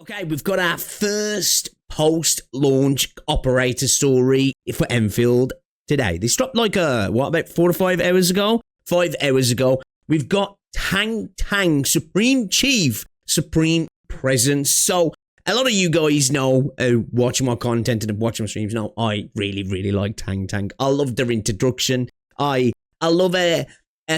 Okay, we've got our first post-launch operator story for Endfield today. This dropped like, about 4 to 5 hours ago? 5 hours ago. We've got Tangtang, Supreme Chief, Supreme Presence. So, a lot of you guys know, watching my content and watching my streams know, I really, really like Tangtang. I love their introduction. I love a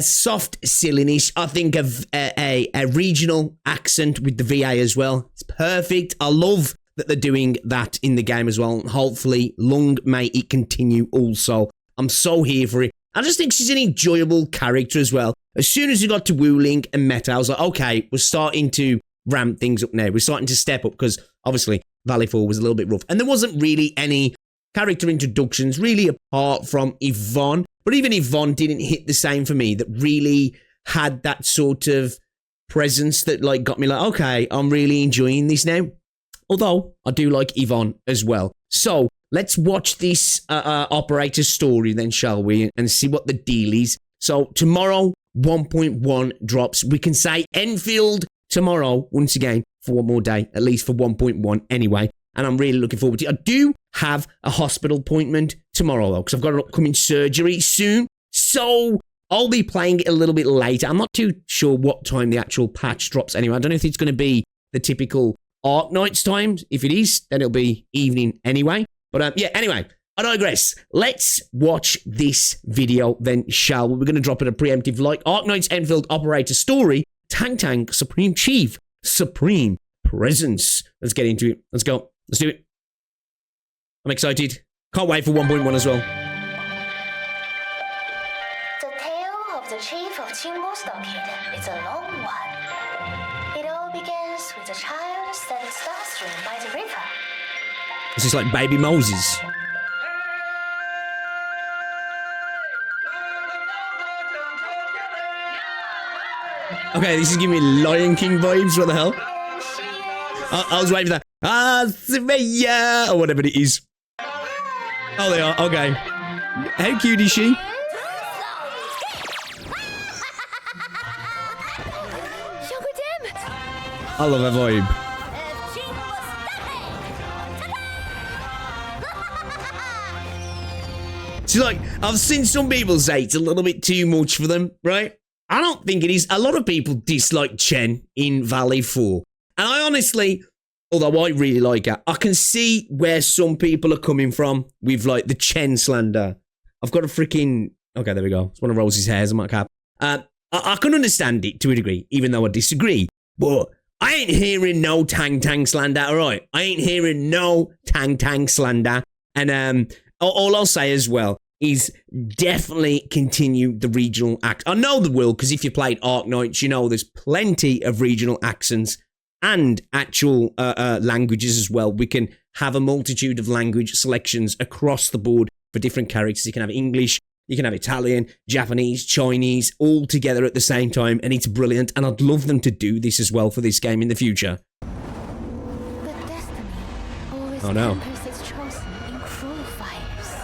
soft silliness. I think of a regional accent with the VA as well. It's perfect. I love that they're doing that in the game as well. Hopefully, long may it continue also. I'm so here for it. I just think she's an enjoyable character as well. As soon as we got to Wuling and Meta, I was like, okay, we're starting to ramp things up now. We're starting to step up because obviously Valley 4 was a little bit rough. And there wasn't really any character introductions really apart from Yvonne. But even Yvonne didn't hit the same for me, that really had that sort of presence that like got me like, okay, I'm really enjoying this now. Although I do like Yvonne as well. So let's watch this operator story then, shall we? And see what the deal is. So tomorrow, 1.1 drops. We can say Endfield tomorrow, once again, for one more day, at least for 1.1 anyway. And I'm really looking forward to it. I do have a hospital appointment tomorrow, though, because I've got an upcoming surgery soon. So I'll be playing it a little bit later. I'm not too sure what time the actual patch drops anyway. I don't know if it's going to be the typical Arknights times. If it is, then it'll be evening anyway. But yeah, anyway, I digress. Let's watch this video then, shall we? We're going to drop in a preemptive like Arknights Endfield operator story, Tangtang, Supreme Chief, Supreme Presence. Let's get into it. Let's go. Let's do it. I'm excited. Can't wait for 1.1 as well. The tale of the chief of Qingbo Stockade is a long one. It all begins with a child setting starstream by the river. This is like baby Moses. Okay, this is giving me Lion King vibes. What the hell? I was waiting for that. Simeya! Or whatever it is. Oh, they are. Okay. How cute is she? I love her vibe. See, like, I've seen some people say it's a little bit too much for them, right? I don't think it is. A lot of people dislike Chen in Valley 4. And I honestly, although I really like her, I can see where some people are coming from with, like, the Chen slander. I've got a freaking... Okay, there we go. It's one of Rose's hairs on my cap. I can understand it to a degree, even though I disagree. But I ain't hearing no Tangtang slander, all right? I ain't hearing no Tangtang slander. And all I'll say as well is definitely continue the regional act. I know the will, because if you played Arknights, you know there's plenty of regional accents and actual languages as well. We can have a multitude of language selections across the board for different characters. You can have English, you can have Italian, Japanese, Chinese, all together at the same time, and it's brilliant. And I'd love them to do this as well for this game in the future. But destiny always Oh no. tempers its chosen in cruel fires.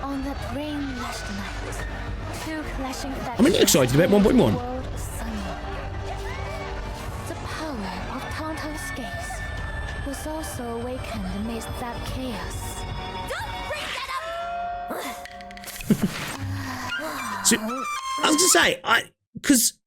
On that rain-lashed night, two clashing factions. I'm really excited about 1.1. The world asunder. The power of Tangtang's gaze was also awakened amidst that chaos. Don't bring that up! So, I was to say, because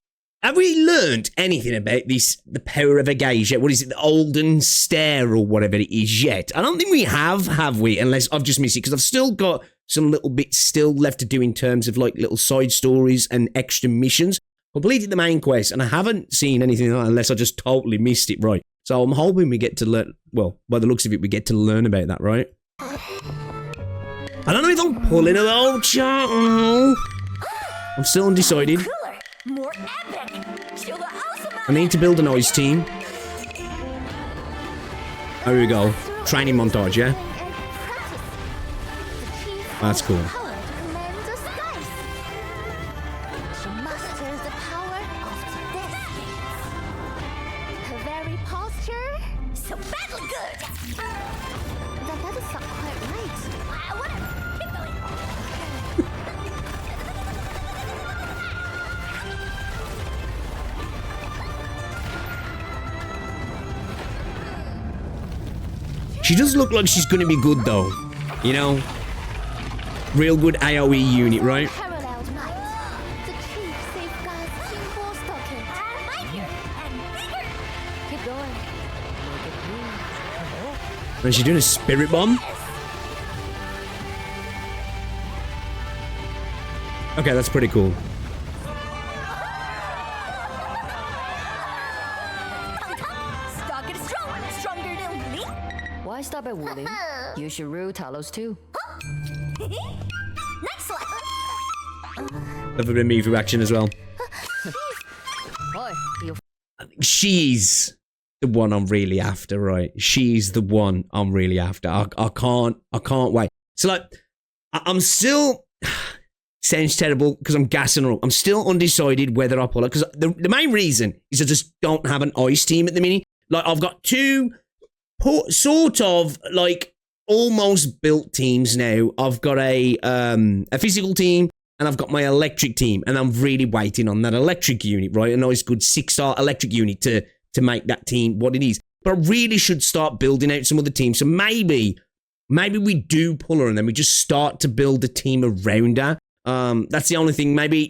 have we learned anything about this, the power of a gaze yet? What is it, the Olden Stare or whatever it is yet? I don't think we have we? Unless I've just missed it, because I've still got some little bits still left to do in terms of like little side stories and extra missions. Completed the main quest, and I haven't seen anything like that unless I just totally missed it, right? So I'm hoping we get to learn, well, by the looks of it, we get to learn about that, right? I don't know if I'm pulling it out, chat. I'm still undecided. Cooler, more epic. Show the awesome I need to build a noise team. There we go. Training montage, yeah? That's cool. She masters the power of the destiny. Her very posture, so badly good. That doesn't sound quite right. Whatever. Keep going. She does look like she's going to be good, though. You know? Real good AoE unit, right? Paralleled might. The chief safeguards Team Ball Stocking. Mightier and bigger. Keep going. Make it huge. And she's doing a spirit bomb. Okay, that's pretty cool. Stock it strong. Stronger than me. Why stop at Woolly? You should rule Talos too. Next one. Love a bit of movie action as well. Boy, you She's the one I'm really after, right? She's the one I'm really after. I can't wait. So like, I'm still sounds terrible because I'm gassing her up. I'm still undecided whether I pull her because the main reason is I just don't have an ice team at the minute. Like I've got two sort of like almost built teams now. I've got a physical team and I've got my electric team, and I'm really waiting on that electric unit, right? A nice good 6-star electric unit to make that team what it is. But I really should start building out some other teams. So maybe we do pull her and then we just start to build a team around her. That's the only thing. Maybe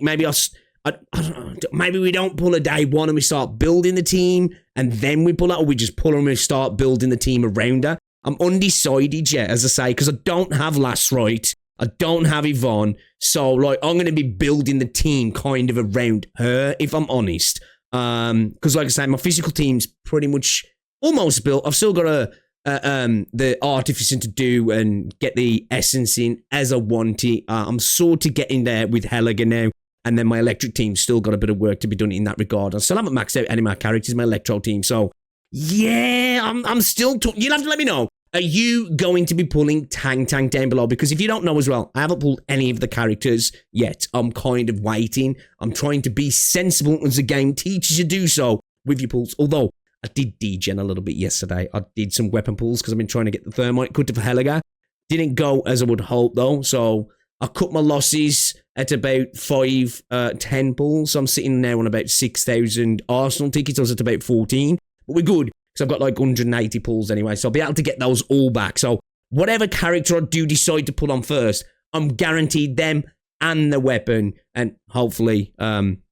I don't know. Maybe we don't pull her day one and we start building the team and then we pull her, or we just pull her and we start building the team around her. I'm undecided yet, as I say, because I don't have Last Right. I don't have Yvonne. So, like, I'm going to be building the team kind of around her, if I'm honest. Because, like I say, my physical team's pretty much almost built. I've still got the artificing to do and get the essence in as I want it. I'm sort of getting there with Helga now. And then my electric team's still got a bit of work to be done in that regard. I still haven't maxed out any of my characters, my electro team. So, yeah, I'm still... You'll have to let me know. Are you going to be pulling Tangtang down below? Because if you don't know as well, I haven't pulled any of the characters yet. I'm kind of waiting. I'm trying to be sensible as the game teaches you to do so with your pulls. Although, I did degen a little bit yesterday. I did some weapon pulls because I've been trying to get the thermite cutter for Helga. Didn't go as I would hope, though. So, I cut my losses at about 10 pulls. So, I'm sitting now on about 6,000 Arsenal tickets. I was at about 14. But we're good. So I've got like 180 pulls anyway. So I'll be able to get those all back. So whatever character I do decide to pull on first, I'm guaranteed them and the weapon. And hopefully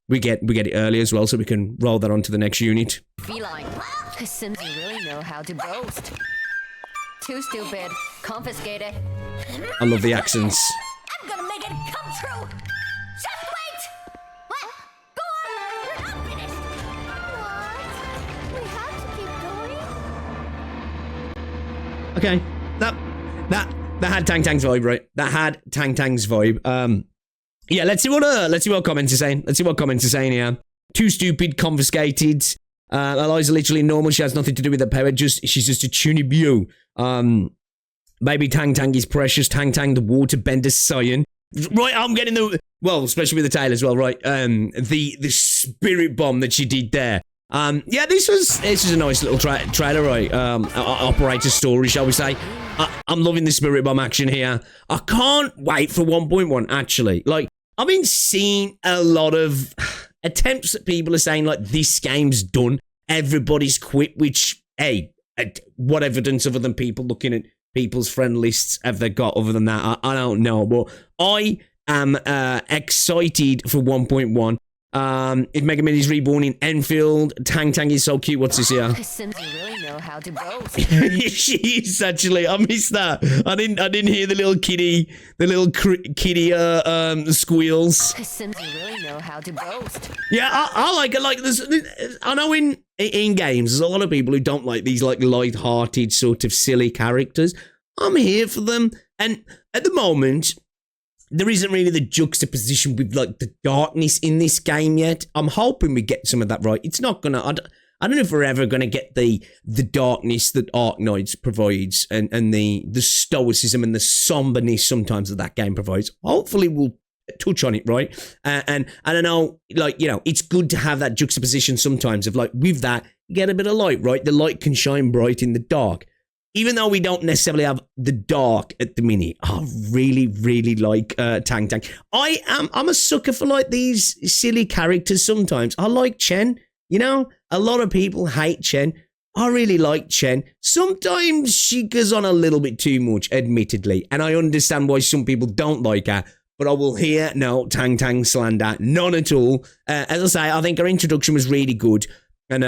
we get it early as well so we can roll that onto the next unit. feline. Since you really know how to boast. Too stupid. Confiscate it. I love the accents. I'm gonna make it come true. Just wait. What? Go on. You're not finished. What? We have to keep going. Okay. That had Tangtang's vibe, right? That had Tangtang's vibe. Yeah, let's see what comments are saying. Let's see what comments are saying here. Too stupid, confiscated. Eliza literally normal. She has nothing to do with the power. She's just a Chunibu. Maybe Tangtang is precious. Tangtang, the waterbender scion. Right, I'm getting well, especially with the tail as well, right? The spirit bomb that she did there. Yeah, this was a nice little trailer, right? Operator story, shall we say? I'm loving the spirit bomb action here. I can't wait for 1.1. Actually, like I've been seeing a lot of attempts that people are saying like this game's done. Everybody's quit. Which, hey, what evidence other than people looking at people's friend lists have they got other than that? I don't know, but I am excited for 1.1. If Mega Man is reborn in Endfield, Tangtang is so cute. What's this here? Since you really know how to boast. She is actually. I missed that. I didn't hear the little kitty, squeals. Since you really know how to boast. Yeah, I like it. Like this, I know in games, there's a lot of people who don't like these like light-hearted sort of silly characters. I'm here for them, and at the moment, there isn't really the juxtaposition with like the darkness in this game yet. I'm hoping we get some of that right. It's not gonna. I don't know if we're ever gonna get the darkness that Arknights provides and the stoicism and the somberness sometimes that game provides. Hopefully we'll touch on it, right? And I know, like, you know, it's good to have that juxtaposition sometimes of like with that you get a bit of light, right? The light can shine bright in the dark. Even though we don't necessarily have the dark at the minute, I really, really like Tangtang. I'm a sucker for like these silly characters sometimes. I like Chen, you know? A lot of people hate Chen. I really like Chen. Sometimes she goes on a little bit too much, admittedly, and I understand why some people don't like her, but I will hear no Tangtang slander, none at all. As I say, I think her introduction was really good, and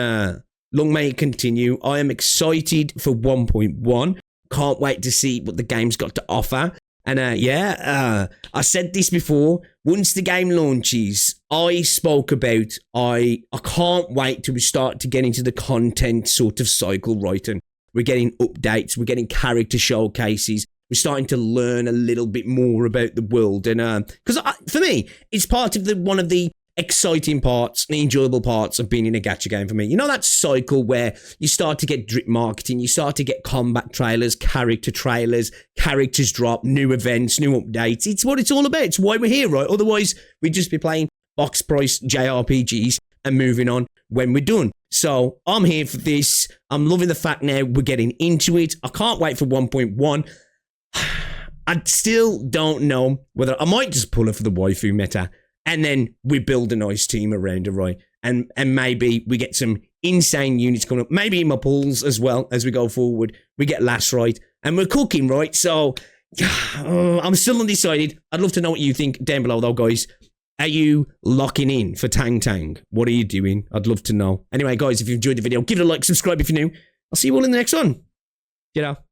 long may it continue. I am excited for 1.1. Can't wait to see what the game's got to offer. And I said this before, once the game launches, I spoke about, I can't wait till we start to get into the content sort of cycle, right? And we're getting updates, we're getting character showcases, we're starting to learn a little bit more about the world. And because for me, it's part of one of the exciting parts, the enjoyable parts of being in a gacha game for me. You know that cycle where you start to get drip marketing, you start to get combat trailers, characters drop, new events, new updates. It's what it's all about. It's why we're here, right? Otherwise, we'd just be playing box price JRPGs and moving on when we're done. So I'm here for this. I'm loving the fact now we're getting into it. I can't wait for 1.1. I still don't know whether I might just pull her for the waifu meta. And then we build a nice team around her, right? And maybe we get some insane units coming up. Maybe in my pools as well as we go forward. We get last right. And we're cooking, right? So I'm still undecided. I'd love to know what you think down below, though, guys. Are you locking in for Tangtang? What are you doing? I'd love to know. Anyway, guys, if you enjoyed the video, give it a like, subscribe if you're new. I'll see you all in the next one. Get out.